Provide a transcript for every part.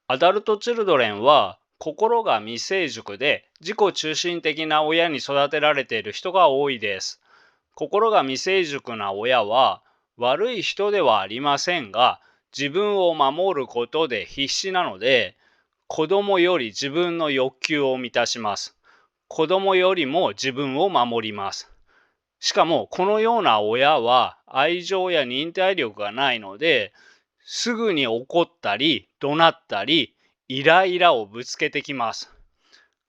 アダルトチルドレンは心が未成熟で自己中心的な親に育てられている人が多いです。心が未成熟な親は悪い人ではありませんが、自分を守ることで必死なので、子供より自分の欲求を満たします。子供よりも自分を守ります。しかもこのような親は愛情や忍耐力がないので、すぐに怒ったり怒鳴ったりイライラをぶつけてきます。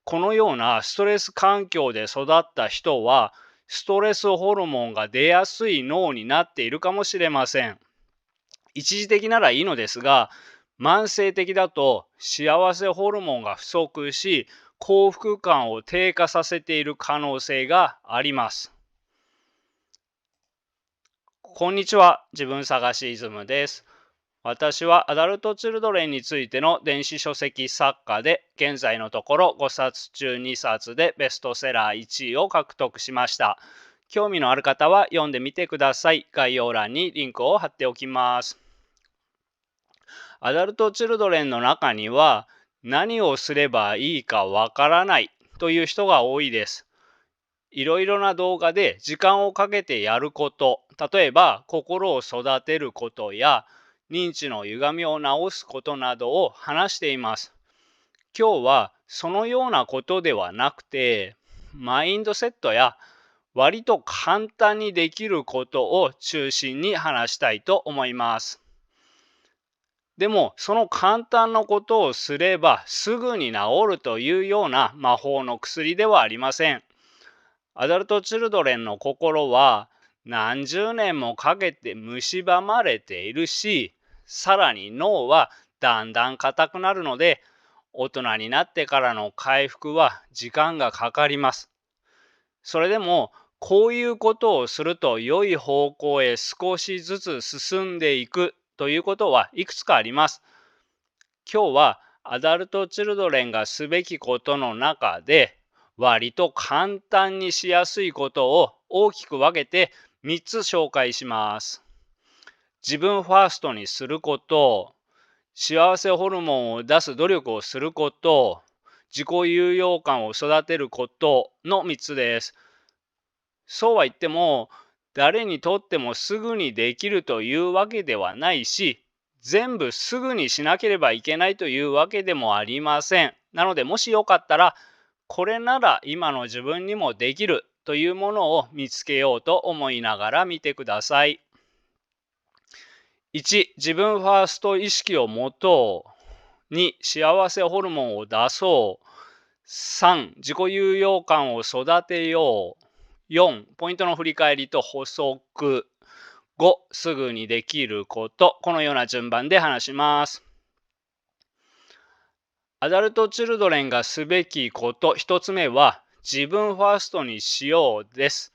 このようなストレス環境で育った人は、ストレスホルモンが出やすい脳になっているかもしれません。一時的ならいいのですが、慢性的だと幸せホルモンが不足し、幸福感を低下させている可能性があります。こんにちは、自分探しイズムです。私はアダルトチルドレンについての電子書籍作家で、現在のところ5冊中2冊でベストセラー1位を獲得しました。興味のある方は読んでみてください。概要欄にリンクを貼っておきます。アダルトチルドレンの中には、何をすればいいかわからないという人が多いです。いろいろな動画で時間をかけてやること、例えば心を育てることや認知の歪みを直すことなどを話しています。今日はそのようなことではなくて、マインドセットや割と簡単にできることを中心に話したいと思います。でもその簡単なことをすればすぐに治るというような魔法の薬ではありません。アダルトチルドレンの心は何十年もかけて蝕まれているし、さらに脳はだんだん硬くなるので、大人になってからの回復は時間がかかります。それでも、こういうことをすると良い方向へ少しずつ進んでいくということはいくつかあります。今日はアダルトチルドレンがすべきことの中で、割と簡単にしやすいことを大きく分けて3つ紹介します。自分ファーストにすること、幸せホルモンを出す努力をすること、自己有用感を育てることの3つです。そうは言っても、誰にとってもすぐにできるというわけではないし、全部すぐにしなければいけないというわけでもありません。なので、もしよかったら、これなら今の自分にもできるというものを見つけようと思いながら見てください。1、自分ファースト意識を持とう。2、幸せホルモンを出そう。3、自己有用感を育てよう。4、ポイントの振り返りと補足。5、すぐにできること。このような順番で話します。アダルトチルドレンがすべきこと、1つ目は、自分ファーストにしようです。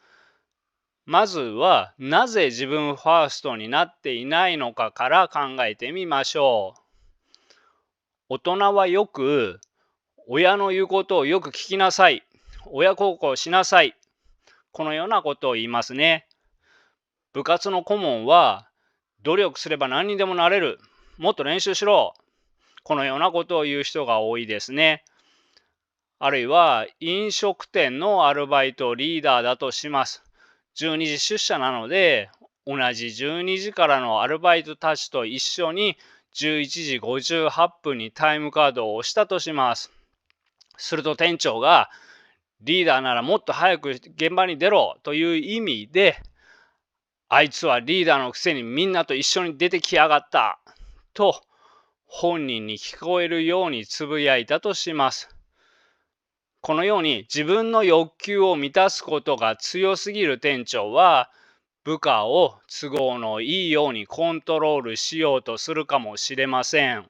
まずは、なぜ自分ファーストになっていないのかから考えてみましょう。大人はよく、親の言うことをよく聞きなさい。親孝行しなさい。このようなことを言いますね。部活の顧問は、努力すれば何にでもなれる。もっと練習しろ。このようなことを言う人が多いですね。あるいは、飲食店のアルバイトリーダーだとします。12時出社なので、同じ12時からのアルバイトたちと一緒に11時58分にタイムカードを押したとします。すると店長が、リーダーならもっと早く現場に出ろという意味で、あいつはリーダーのくせにみんなと一緒に出てきやがったと本人に聞こえるようにつぶやいたとします。このように自分の欲求を満たすことが強すぎる店長は、部下を都合のいいようにコントロールしようとするかもしれません。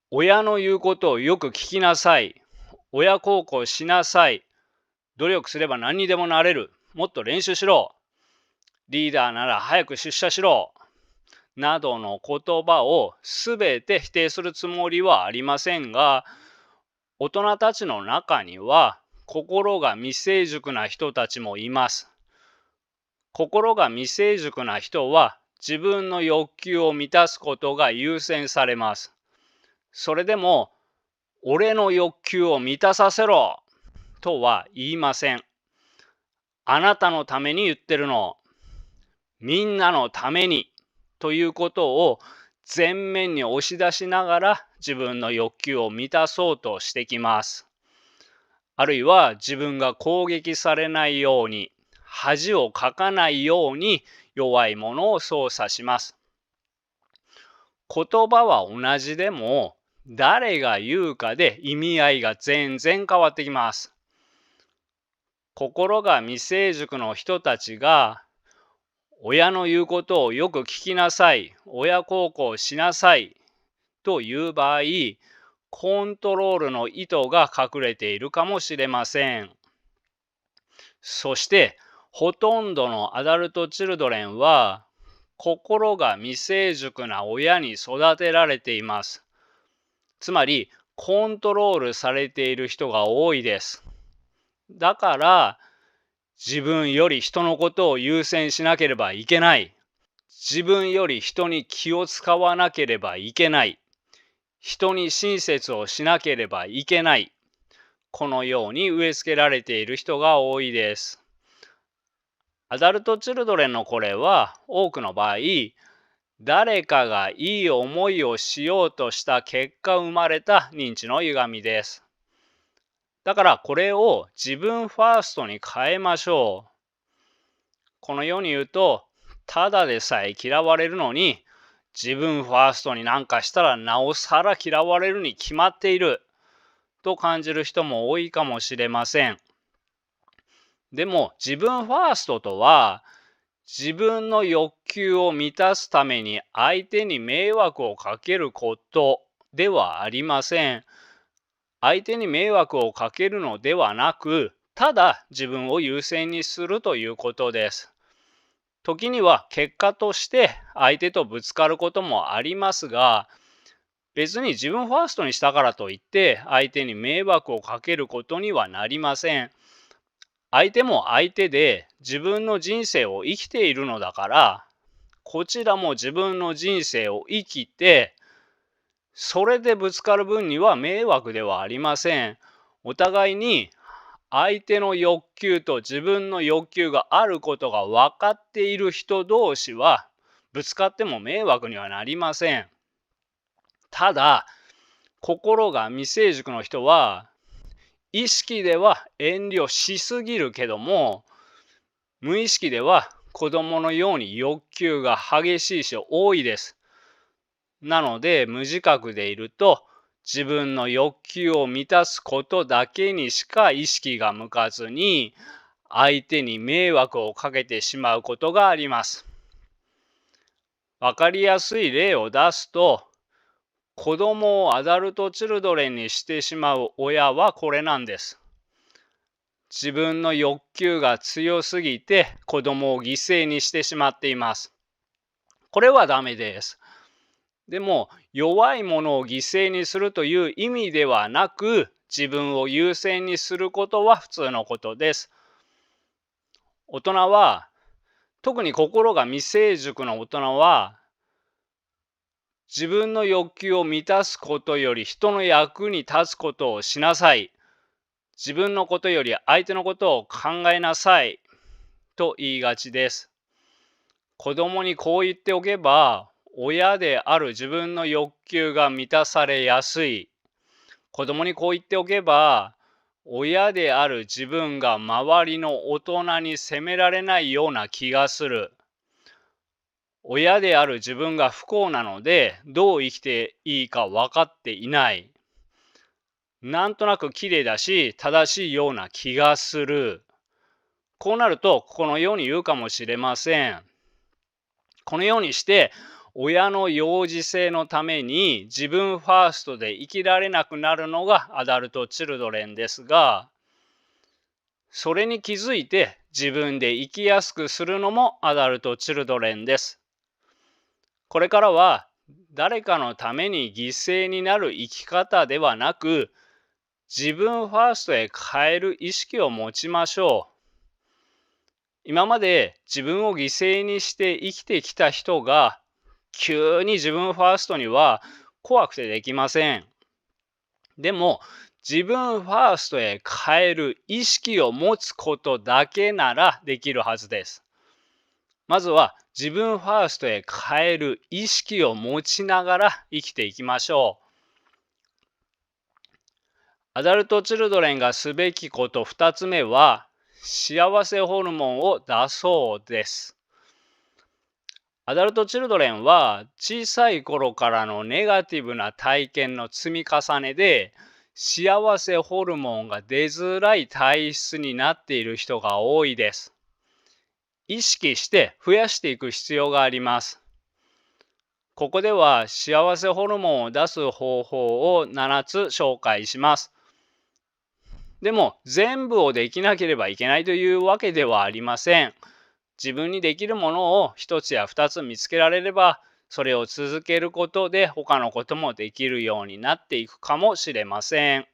親の言うことをよく聞きなさい。親孝行しなさい。努力すれば何にでもなれる。もっと練習しろ。リーダーなら早く出社しろ。などの言葉をすべて否定するつもりはありませんが、大人たちの中には心が未成熟な人たちもいます。心が未成熟な人は自分の欲求を満たすことが優先されます。それでも、俺の欲求を満たさせろとは言いません。あなたのために言ってるの。みんなのためにということを前面に押し出しながら自分の欲求を満たそうとしてきます。あるいは自分が攻撃されないように、恥をかかないように弱いものを操作します。言葉は同じでも、誰が言うかで意味合いが全然変わってきます。心が未成熟の人たちが、親の言うことをよく聞きなさい、親孝行しなさいという場合、コントロールの意図が隠れているかもしれません。そして、ほとんどのアダルト・チルドレンは、心が未成熟な親に育てられています。つまり、コントロールされている人が多いです。だから、自分より人のことを優先しなければいけない。自分より人に気を使わなければいけない。人に親切をしなければいけない。このように植え付けられている人が多いです。アダルト・チルドレンのこれは多くの場合、誰かがいい思いをしようとした結果生まれた認知の歪みです。だからこれを自分ファーストに変えましょう。このように言うと、ただでさえ嫌われるのに、自分ファーストになんかしたらなおさら嫌われるに決まっていると感じる人も多いかもしれません。でも自分ファーストとは、自分の欲求を満たすために相手に迷惑をかけることではありません。相手に迷惑をかけるのではなく、ただ自分を優先にするということです。時には結果として相手とぶつかることもありますが、別に自分ファーストにしたからといって相手に迷惑をかけることにはなりません。相手も相手で自分の人生を生きているのだから、こちらも自分の人生を生きて、それでぶつかる分には迷惑ではありません。お互いに相手の欲求と自分の欲求があることが分かっている人同士は、ぶつかっても迷惑にはなりません。ただ、心が未成熟の人は、意識では遠慮しすぎるけども、無意識では子供のように欲求が激しいし多いです。なので、無自覚でいると、自分の欲求を満たすことだけにしか意識が向かずに、相手に迷惑をかけてしまうことがあります。わかりやすい例を出すと、子供をアダルト・チルドレンにしてしまう親はこれなんです。自分の欲求が強すぎて子供を犠牲にしてしまっています。これはダメです。でも、弱いものを犠牲にするという意味ではなく、自分を優先にすることは普通のことです。大人は、特に心が未成熟の大人は、自分の欲求を満たすことより人の役に立つことをしなさい。自分のことより相手のことを考えなさい。と言いがちです。子供にこう言っておけば、親である自分の欲求が満たされやすい。子供にこう言っておけば、親である自分が周りの大人に責められないような気がする。親である自分が不幸なので、どう生きていいか分かっていない。なんとなく綺麗だし、正しいような気がする。こうなると、このように言うかもしれません。このようにして、親の幼児性のために自分ファーストで生きられなくなるのがアダルト・チルドレンですが、それに気づいて自分で生きやすくするのもアダルト・チルドレンです。これからは誰かのために犠牲になる生き方ではなく、自分ファーストへ変える意識を持ちましょう。今まで自分を犠牲にして生きてきた人が、急に自分ファーストには怖くてできません。でも、自分ファーストへ変える意識を持つことだけならできるはずです。まずは自分ファーストへ変える意識を持ちながら生きていきましょう。アダルトチルドレンがすべきこと2つ目は、幸せホルモンを出そうです。アダルトチルドレンは小さい頃からのネガティブな体験の積み重ねで、幸せホルモンが出づらい体質になっている人が多いです。意識して増やしていく必要があります。ここでは幸せホルモンを出す方法を7つ紹介します。でも全部をできなければいけないというわけではありません。自分にできるものを1つや2つ見つけられれば、それを続けることで他のこともできるようになっていくかもしれません。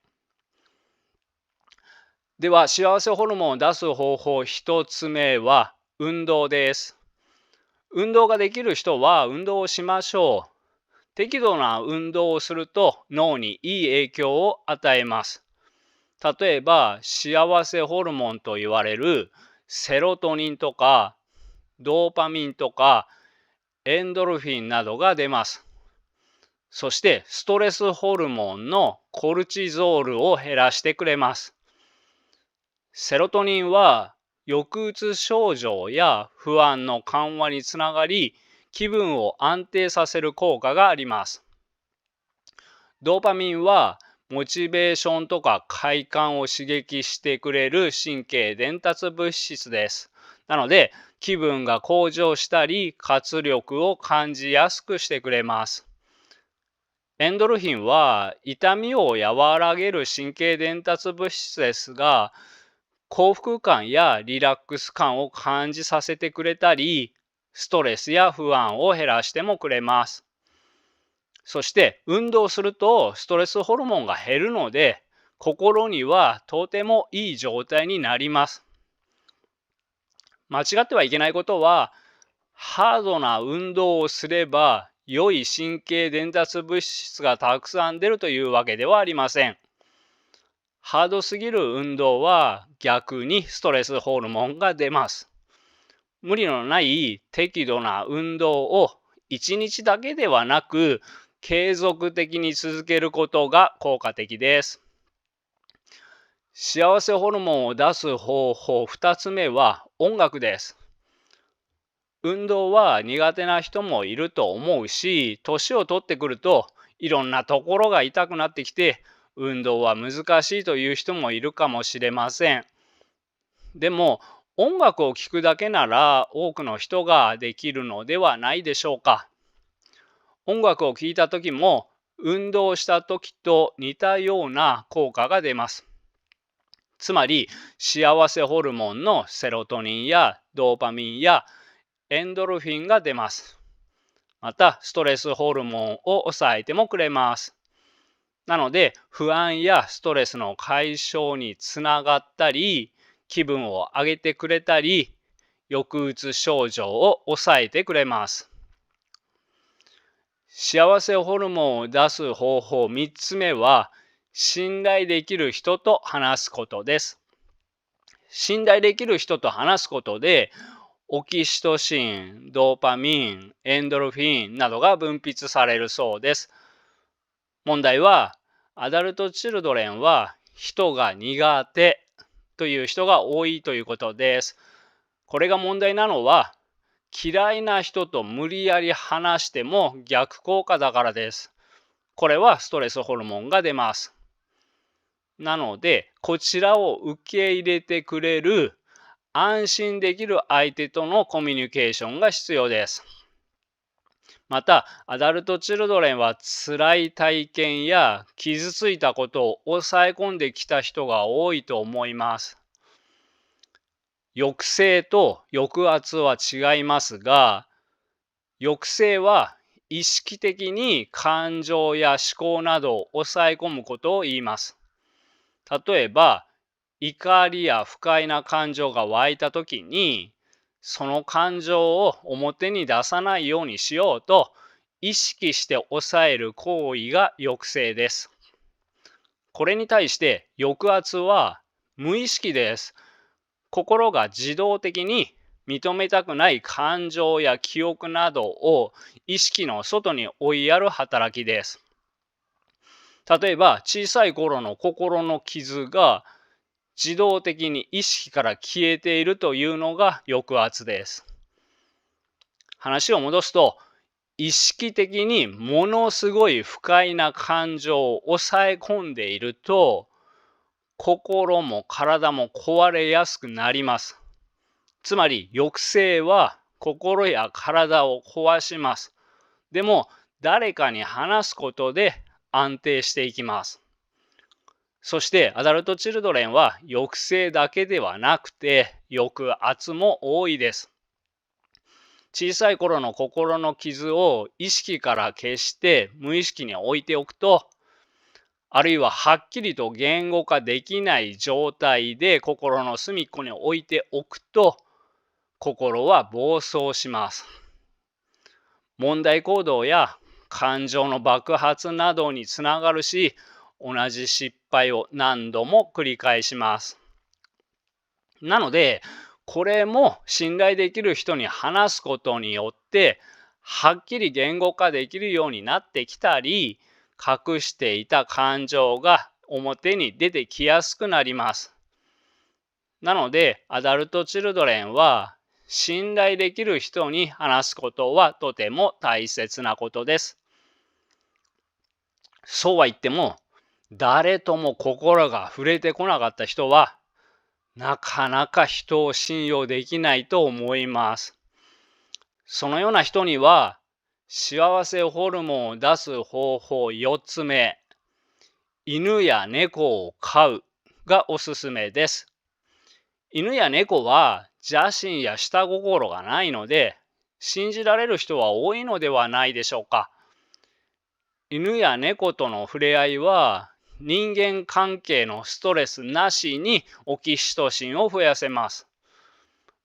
では幸せホルモンを出す方法1つ目は運動です。運動ができる人は運動をしましょう。適度な運動をすると脳にいい影響を与えます。例えば幸せホルモンと言われるセロトニンとかドーパミンとかエンドルフィンなどが出ます。そしてストレスホルモンのコルチゾールを減らしてくれます。セロトニンは抑うつ症状や不安の緩和につながり、気分を安定させる効果があります。ドーパミンはモチベーションとか快感を刺激してくれる神経伝達物質です。なので気分が向上したり活力を感じやすくしてくれます。エンドルフィンは痛みを和らげる神経伝達物質ですが、幸福感やリラックス感を感じさせてくれたり、ストレスや不安を減らしてもくれます。そして運動するとストレスホルモンが減るので、心にはとてもいい状態になります。間違ってはいけないことは、ハードな運動をすれば良い神経伝達物質がたくさん出るというわけではありません。ハードすぎる運動は逆にストレスホルモンが出ます。無理のない適度な運動を1日だけではなく継続的に続けることが効果的です。幸せホルモンを出す方法2つ目は音楽です。運動は苦手な人もいると思うし、年を取ってくるといろんなところが痛くなってきて、運動は難しいという人もいるかもしれません。でも音楽を聴くだけなら多くの人ができるのではないでしょうか。音楽を聴いた時も運動した時と似たような効果が出ます。つまり幸せホルモンのセロトニンやドーパミンやエンドルフィンが出ます。またストレスホルモンを抑えてもくれます。なので不安やストレスの解消につながったり、気分を上げてくれたり、抑うつ症状を抑えてくれます。幸せホルモンを出す方法3つ目は、信頼できる人と話すことです。信頼できる人と話すことで、オキシトシン、ドーパミン、エンドルフィンなどが分泌されるそうです。問題は、アダルトチルドレンは人が苦手という人が多いということです。これが問題なのは、嫌いな人と無理やり話しても逆効果だからです。これはストレスホルモンが出ます。なので、こちらを受け入れてくれる安心できる相手とのコミュニケーションが必要です。また、アダルトチルドレンは辛い体験や傷ついたことを抑え込んできた人が多いと思います。抑制と抑圧は違いますが、抑制は意識的に感情や思考などを抑え込むことを言います。例えば、怒りや不快な感情が湧いたときに、その感情を表に出さないようにしようと意識して抑える行為が抑制です。これに対して抑圧は無意識です。心が自動的に認めたくない感情や記憶などを意識の外に追いやる働きです。例えば小さい頃の心の傷が自動的に意識から消えているというのが抑圧です。話を戻すと、意識的にものすごい不快な感情を抑え込んでいると、心も体も壊れやすくなります。つまり抑制は心や体を壊します。でも誰かに話すことで安定していきます。そしてアダルトチルドレンは抑制だけではなくて抑圧も多いです。小さい頃の心の傷を意識から消して無意識に置いておくと、あるいははっきりと言語化できない状態で心の隅っこに置いておくと、心は暴走します。問題行動や感情の爆発などにつながるし、同じ失敗を何度も繰り返します。なので、これも信頼できる人に話すことによって、はっきり言語化できるようになってきたり、隠していた感情が表に出てきやすくなります。なので、アダルトチルドレンは、信頼できる人に話すことはとても大切なことです。そうは言っても、誰とも心が触れてこなかった人は、なかなか人を信用できないと思います。そのような人には、幸せホルモンを出す方法4つ目、犬や猫を飼うがおすすめです。犬や猫は邪心や下心がないので、信じられる人は多いのではないでしょうか。犬や猫との触れ合いは、人間関係のストレスなしにオキシトシンを増やせます。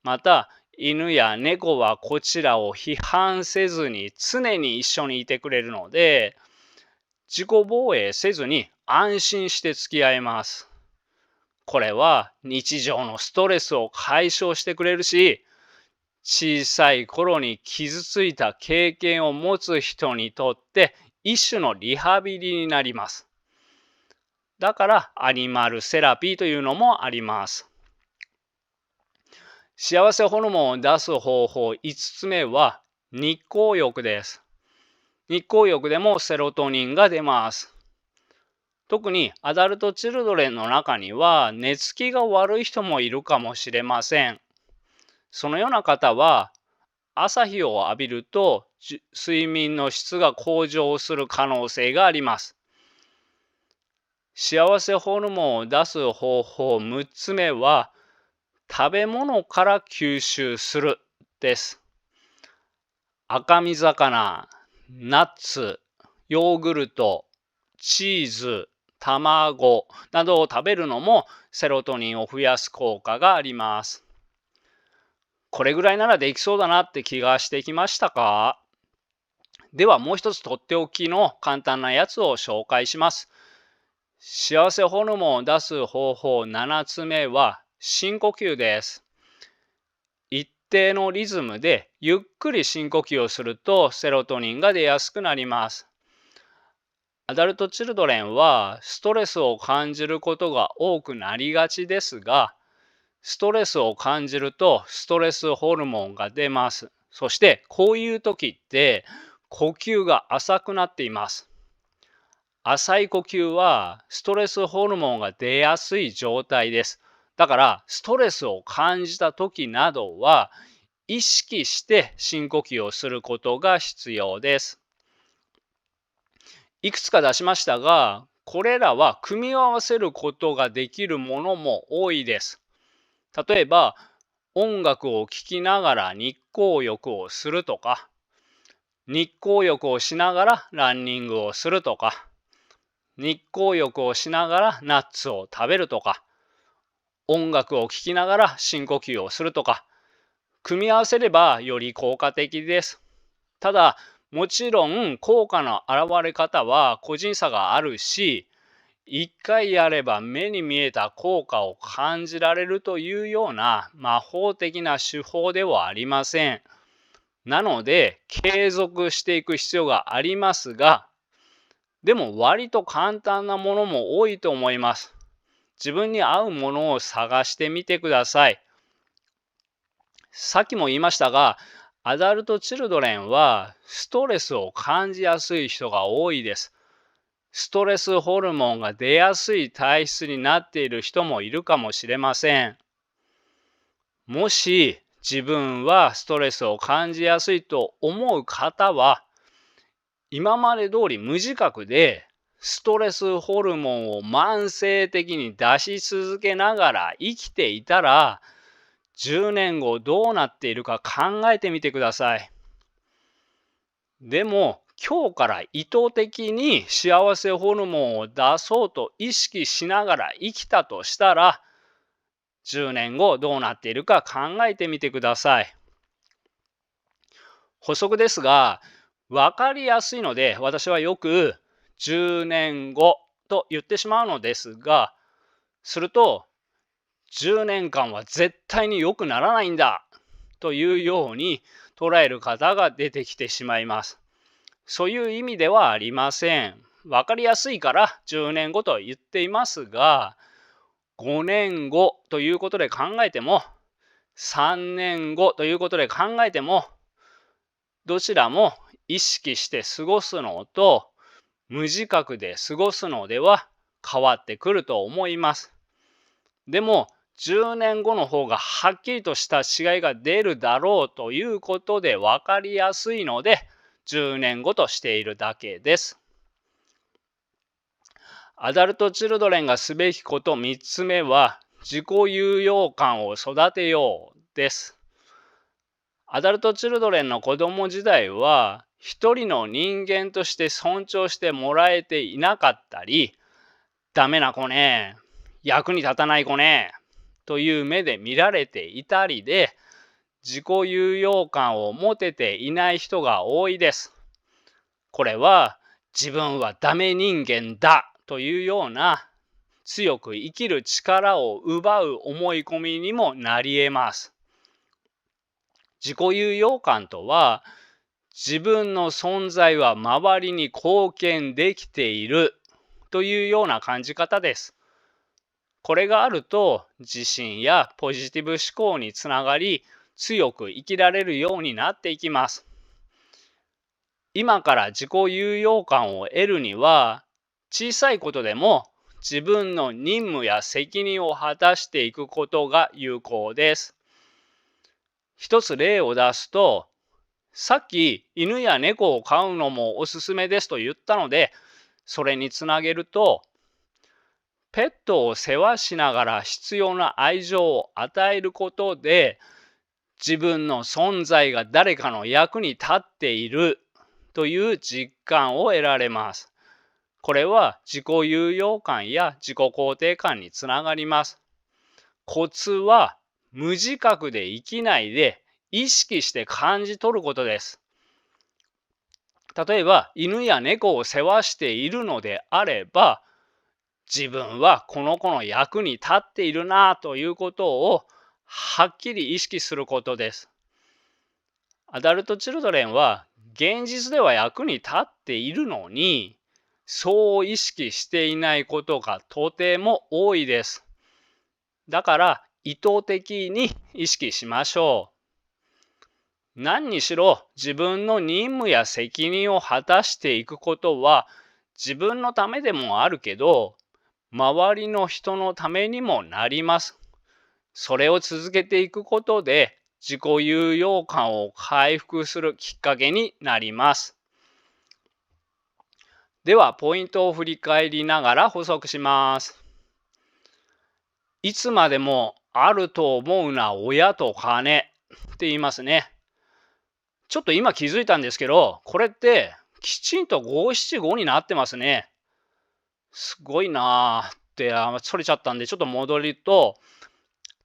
また、犬や猫はこちらを批判せずに常に一緒にいてくれるので、自己防衛せずに安心して付き合えます。これは日常のストレスを解消してくれるし、小さい頃に傷ついた経験を持つ人にとって一種のリハビリになります。だからアニマルセラピーというのもあります。幸せホルモンを出す方法5つ目は日光浴です。日光浴でもセロトニンが出ます。特にアダルトチルドレンの中には寝つきが悪い人もいるかもしれません。そのような方は朝日を浴びると睡眠の質が向上する可能性があります。幸せホルモンを出す方法6つ目は食べ物から吸収するです。赤身魚、ナッツ、ヨーグルト、チーズ、卵などを食べるのもセロトニンを増やす効果があります。これぐらいならできそうだなって気がしてきましたか？ではもう一つとっておきの簡単なやつを紹介します。幸せホルモンを出す方法7つ目は深呼吸です。一定のリズムでゆっくり深呼吸をするとセロトニンが出やすくなります。アダルトチルドレンはストレスを感じることが多くなりがちですが、ストレスを感じるとストレスホルモンが出ます。そしてこういう時って呼吸が浅くなっています。浅い呼吸はストレスホルモンが出やすい状態です。だからストレスを感じた時などは意識して深呼吸をすることが必要です。いくつか出しましたが、これらは組み合わせることができるものも多いです。例えば、音楽を聴きながら日光浴をするとか、日光浴をしながらランニングをするとか、日光浴をしながらナッツを食べるとか、音楽を聴きながら深呼吸をするとか、組み合わせればより効果的です。ただ、もちろん効果の現れ方は個人差があるし、一回やれば目に見えた効果を感じられるというような魔法的な手法ではありません。なので、継続していく必要がありますが、でも割と簡単なものも多いと思います。自分に合うものを探してみてください。さっきも言いましたが、アダルト・チルドレンはストレスを感じやすい人が多いです。ストレスホルモンが出やすい体質になっている人もいるかもしれません。もし自分はストレスを感じやすいと思う方は、今まで通り無自覚でストレスホルモンを慢性的に出し続けながら生きていたら、10年後どうなっているか考えてみてください。でも今日から意図的に幸せホルモンを出そうと意識しながら生きたとしたら、10年後どうなっているか考えてみてください。補足ですが、分かりやすいので私はよく10年後と言ってしまうのですが、すると10年間は絶対に良くならないんだというように捉える方が出てきてしまいます。そういう意味ではありません。分かりやすいから10年後と言っていますが、5年後ということで考えても、3年後ということで考えても、どちらも意識して過ごすのと無自覚で過ごすのでは変わってくると思います。でも10年後の方がはっきりとした違いが出るだろうということで分かりやすいので、10年後としているだけです。アダルト・チルドレンがすべきこと3つ目は、自己有用感を育てようです。アダルト・チルドレンの子供時代は、一人の人間として尊重してもらえていなかったり、ダメな子ね、役に立たない子ね、という目で見られていたりで、自己有用感を持てていない人が多いです。これは自分はダメ人間だというような強く生きる力を奪う思い込みにもなり得ます。自己有用感とは、自分の存在は周りに貢献できているというような感じ方です。これがあると自信やポジティブ思考につながり、強く生きられるようになっていきます。今から自己有用感を得るには、小さいことでも自分の任務や責任を果たしていくことが有効です。一つ例を出すと、さっき犬や猫を飼うのもおすすめですと言ったので、それにつなげると、ペットを世話しながら必要な愛情を与えることで、自分の存在が誰かの役に立っているという実感を得られます。これは自己有用感や自己肯定感につながります。コツは無自覚で生きないで意識して感じ取ることです。例えば犬や猫を世話しているのであれば、自分はこの子の役に立っているなということをはっきり意識することです。アダルト・チルドレンは現実では役に立っているのに、そう意識していないことがとても多いです。だから意図的に意識しましょう。何にしろ自分の任務や責任を果たしていくことは自分のためでもあるけど、周りの人のためにもなります。それを続けていくことで自己有用感を回復するきっかけになります。ではポイントを振り返りながら補足します。いつまでもあると思うな親と金って言いますね。ちょっと今気づいたんですけど、これってきちんと五七五になってますね。すごいなーってそれちゃったんでちょっと戻ると、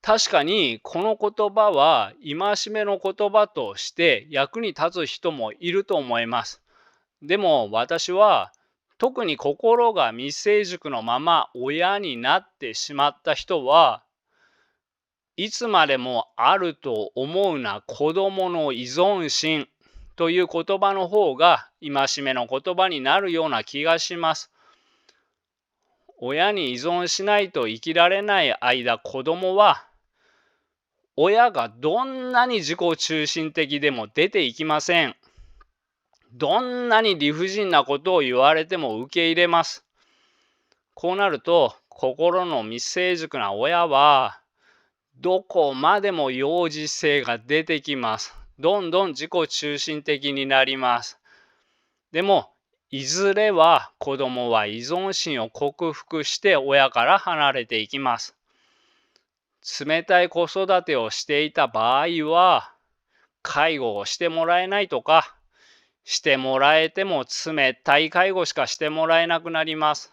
確かにこの言葉は戒めの言葉として役に立つ人もいると思います。でも私は特に心が未成熟のまま親になってしまった人は、いつまでもあると思うな子供の依存心という言葉の方が戒めの言葉になるような気がします。親に依存しないと生きられない間、子供は親がどんなに自己中心的でも出ていきません。どんなに理不尽なことを言われても受け入れます。こうなると、心の未成熟な親は、どこまでも幼児性が出てきます。どんどん自己中心的になります。でも、いずれは子供は依存心を克服して親から離れていきます。冷たい子育てをしていた場合は、介護をしてもらえないとか、してもらえても冷たい介護しかしてもらえなくなります。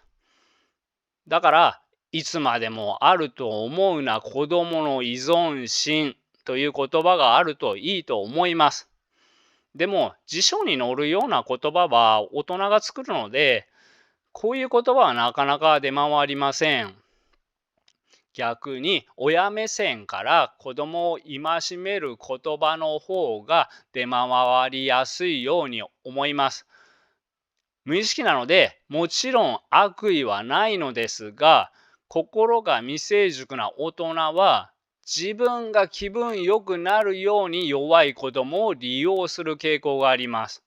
だから、いつまでもあると思うな子供の依存心という言葉があるといいと思います。でも、辞書に載るような言葉は大人が作るので、こういう言葉はなかなか出回りません。逆に親目線から子供を戒める言葉の方が出回りやすいように思います。無意識なので、もちろん悪意はないのですが、心が未成熟な大人は、自分が気分良くなるように弱い子供を利用する傾向があります。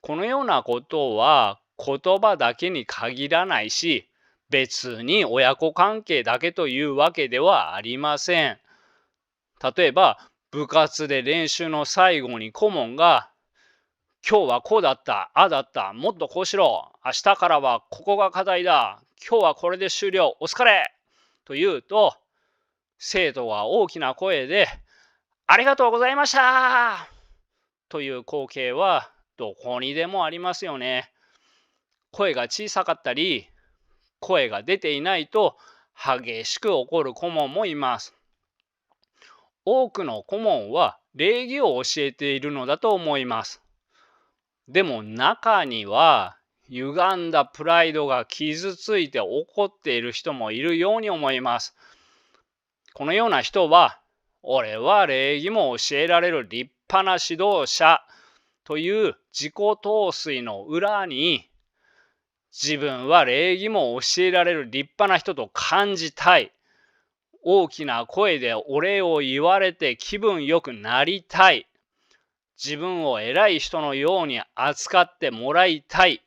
このようなことは言葉だけに限らないし、別に親子関係だけというわけではありません。例えば、部活で練習の最後に顧問が、今日はこうだった、ああだった、もっとこうしろ、明日からはここが課題だ、今日はこれで終了、お疲れと言うと、生徒が大きな声で、ありがとうございましたという光景はどこにでもありますよね。声が小さかったり、声が出ていないと激しく怒る顧問もいます。多くの顧問は礼儀を教えているのだと思います。でも中には歪んだプライドが傷ついて怒っている人もいるように思います。このような人は、俺は礼儀も教えられる立派な指導者という自己陶酔の裏に、自分は礼儀も教えられる立派な人と感じたい。大きな声でお礼を言われて気分よくなりたい。自分を偉い人のように扱ってもらいたい。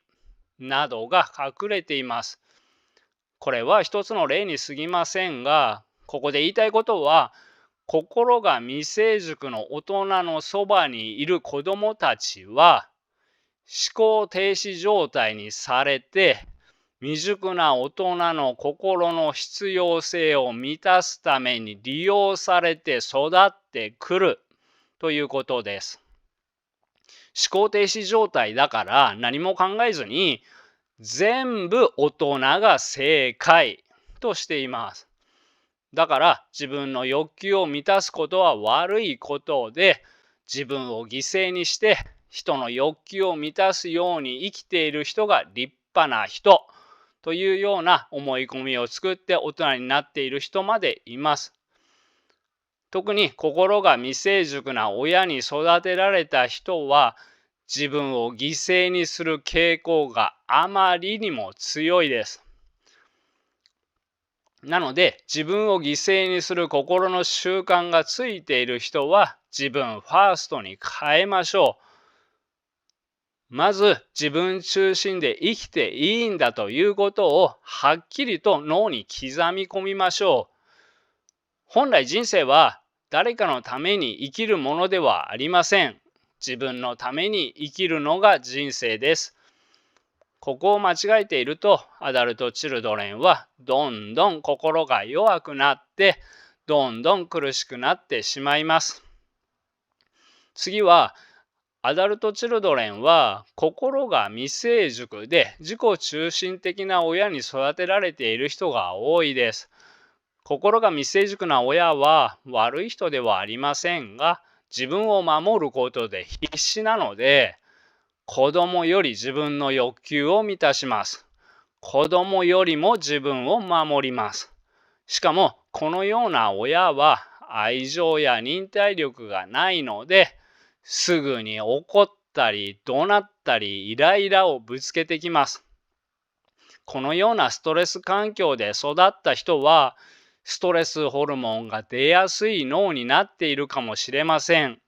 などが隠れています。これは一つの例に過ぎませんが、ここで言いたいことは、心が未成熟の大人のそばにいる子供たちは、思考停止状態にされて、未熟な大人の心の必要性を満たすために利用されて育ってくるということです。思考停止状態だから何も考えずに全部大人が正解としています。だから自分の欲求を満たすことは悪いことで、自分を犠牲にして人の欲求を満たすように生きている人が立派な人というような思い込みを作って大人になっている人までいます。特に心が未成熟な親に育てられた人は、自分を犠牲にする傾向があまりにも強いです。なので、自分を犠牲にする心の習慣がついている人は、自分ファーストに変えましょう。まず、自分中心で生きていいんだということをはっきりと脳に刻み込みましょう。本来人生は誰かのために生きるものではありません。自分のために生きるのが人生です。ここを間違えていると、アダルト・チルドレンはどんどん心が弱くなって、どんどん苦しくなってしまいます。次は、アダルト・チルドレンは心が未成熟で自己中心的な親に育てられている人が多いです。心が未成熟な親は悪い人ではありませんが、自分を守ることで必死なので、子供より自分の欲求を満たします。子供よりも自分を守ります。しかも、このような親は愛情や忍耐力がないので、すぐに怒ったり怒鳴ったりイライラをぶつけてきます。このようなストレス環境で育った人は、ストレスホルモンが出やすい脳になっているかもしれません。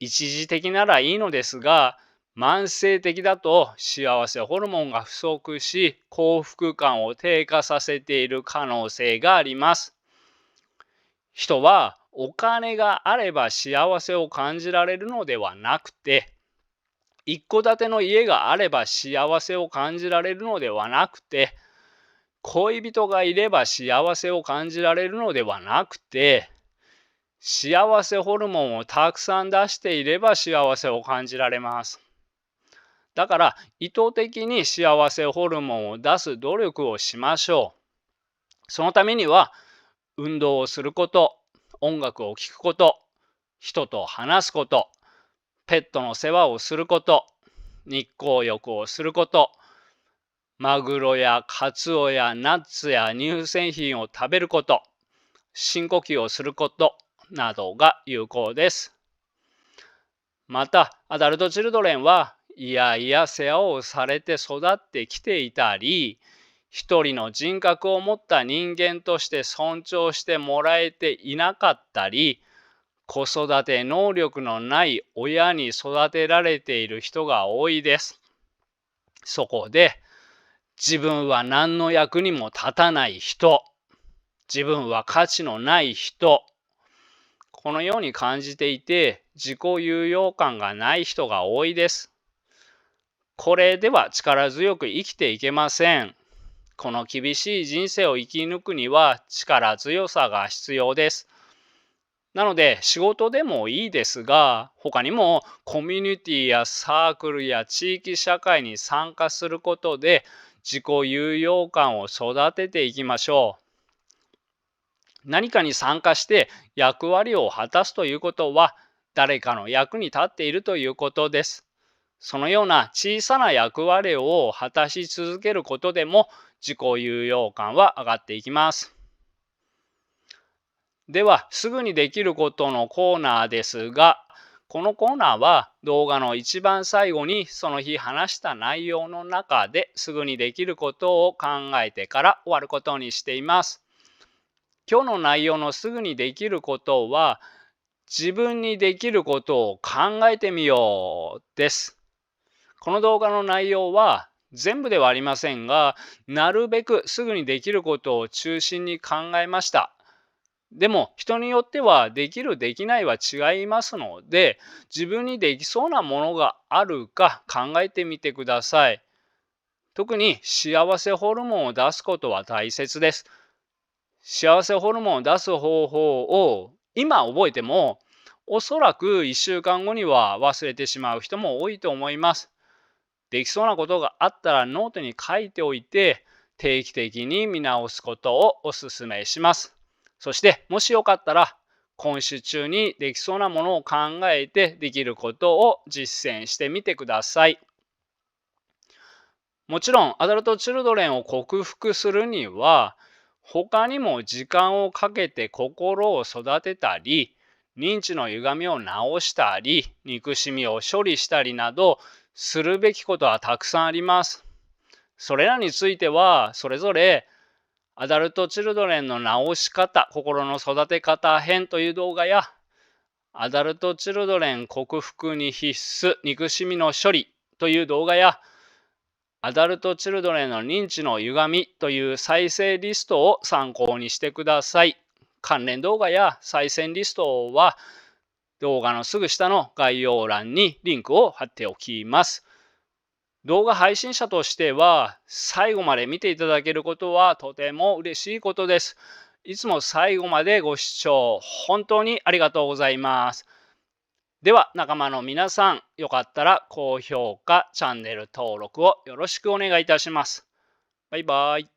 一時的ならいいのですが、慢性的だと幸せホルモンが不足し、幸福感を低下させている可能性があります。人はお金があれば幸せを感じられるのではなくて、一戸建ての家があれば幸せを感じられるのではなくて、恋人がいれば幸せを感じられるのではなくて、幸せホルモンをたくさん出していれば幸せを感じられます。だから意図的に幸せホルモンを出す努力をしましょう。そのためには運動をすること、音楽を聴くこと、人と話すこと、ペットの世話をすること、日光浴をすること、マグロやカツオやナッツや乳製品を食べること、深呼吸をすることなどが有効です。また、アダルトチルドレンは、いやいや世話をされて育ってきていたり、一人の人格を持った人間として尊重してもらえていなかったり、子育て能力のない親に育てられている人が多いです。そこで、自分は何の役にも立たない人、自分は価値のない人、このように感じていて、自己有用感がない人が多いです。これでは力強く生きていけません。この厳しい人生を生き抜くには力強さが必要です。なので仕事でもいいですが、他にもコミュニティやサークルや地域社会に参加することで自己有用感を育てていきましょう。何かに参加して役割を果たすということは、誰かの役に立っているということです。そのような小さな役割を果たし続けることでも自己有用感は上がっていきます。では、すぐにできることのコーナーですが、このコーナーは動画の一番最後にその日話した内容の中ですぐにできることを考えてから終わることにしています。今日の内容のすぐにできることは、自分にできることを考えてみようです。この動画の内容は全部ではありませんが、なるべくすぐにできることを中心に考えました。でも人によってはできるできないは違いますので、自分にできそうなものがあるか考えてみてください。特に幸せホルモンを出すことは大切です。幸せホルモンを出す方法を今覚えても、おそらく1週間後には忘れてしまう人も多いと思います。できそうなことがあったらノートに書いておいて、定期的に見直すことをお勧めします。そしてもしよかったら、今週中にできそうなものを考えてできることを実践してみてください。もちろん、アダルトチルドレンを克服するには、他にも時間をかけて心を育てたり、認知の歪みを直したり、憎しみを処理したりなど、するべきことはたくさんあります。それらについては、それぞれアダルトチルドレンの直し方、心の育て方編という動画や、アダルトチルドレン克服に必須、憎しみの処理という動画や、アダルトチルドレンの認知の歪みという再生リストを参考にしてください。関連動画や再生リストは動画のすぐ下の概要欄にリンクを貼っておきます。動画配信者としては最後まで見ていただけることはとても嬉しいことです。いつも最後までご視聴本当にありがとうございます。では仲間の皆さん、よかったら高評価、チャンネル登録をよろしくお願いいたします。バイバイ。